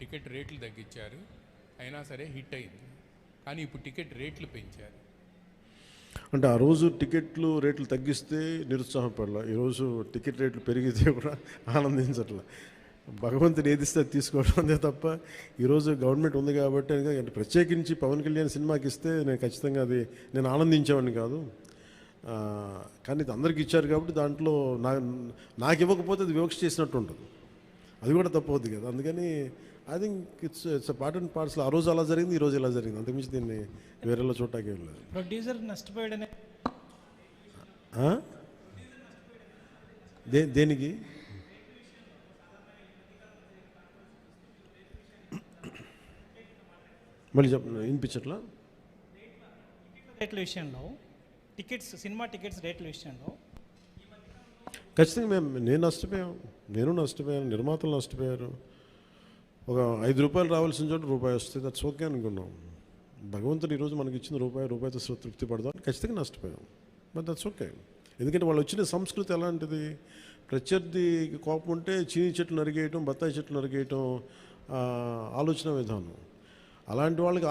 Ticket రేట్లు తగ్గించారు, అయినా సరే హిట్ అయింది. కానీ ఇప్పుడు టికెట్ రేట్లు పెంచారు. అంటే ఆ రోజు టికెట్లు రేట్లు తగ్గిస్తే నిరుత్సాహపడాల, ఈరోజు టికెట్ రేట్లు పెరిగితే కూడా ఆనందించట్ల. భగవంతుని ఏదిస్తే అది తీసుకోవడం అంతే తప్ప ఈరోజు గవర్నమెంట్ ఉంది కాబట్టి అంటే ప్రత్యేకించి పవన్ కళ్యాణ్ సినిమాకి ఇస్తే నేను ఖచ్చితంగా అది నేను ఆనందించేవాడిని కాదు. కానీ ఇది అందరికి ఇచ్చారు కాబట్టి దాంట్లో నాకు ఇవ్వకపోతే అది వివక్ష చేసినట్టు ఉంటుంది, అది కూడా తప్పవుద్ది కదా. అందుకని I think it's part and parts. ఆ రోజు అలా జరిగింది, ఈ రోజు ఇలా జరిగింది, అంతకుమించి దీన్ని వేరేలో చూడటానికి ఏం లేదు. ప్రొడ్యూసర్ నష్టపోయాడనే దేనికి మళ్ళీ వినిపించట్లా? రేట్ల విషయంలో సినిమా టికెట్స్ రేట్ల విషయంలో ఖచ్చితంగా నేను నష్టపోయాను, నిర్మాతలు నష్టపోయారు. ఒక ₹5 రావాల్సిన చోట రూపాయి వస్తే దట్స్ ఓకే అనుకున్నాం. భగవంతుడు ఈరోజు మనకి ఇచ్చిన రూపాయితో తృప్తి పడదాం, ఖచ్చితంగా నష్టపోయాం. But that's okay. ఎందుకంటే వాళ్ళు వచ్చిన సంస్కృతి ఎలాంటిది, ప్రత్యర్థి కోపం ఉంటే చీని చెట్లు నరిగేయటం, బత్తాయి చెట్లు నరిగేయటం ఆలోచన విధానం. అలాంటి వాళ్ళకి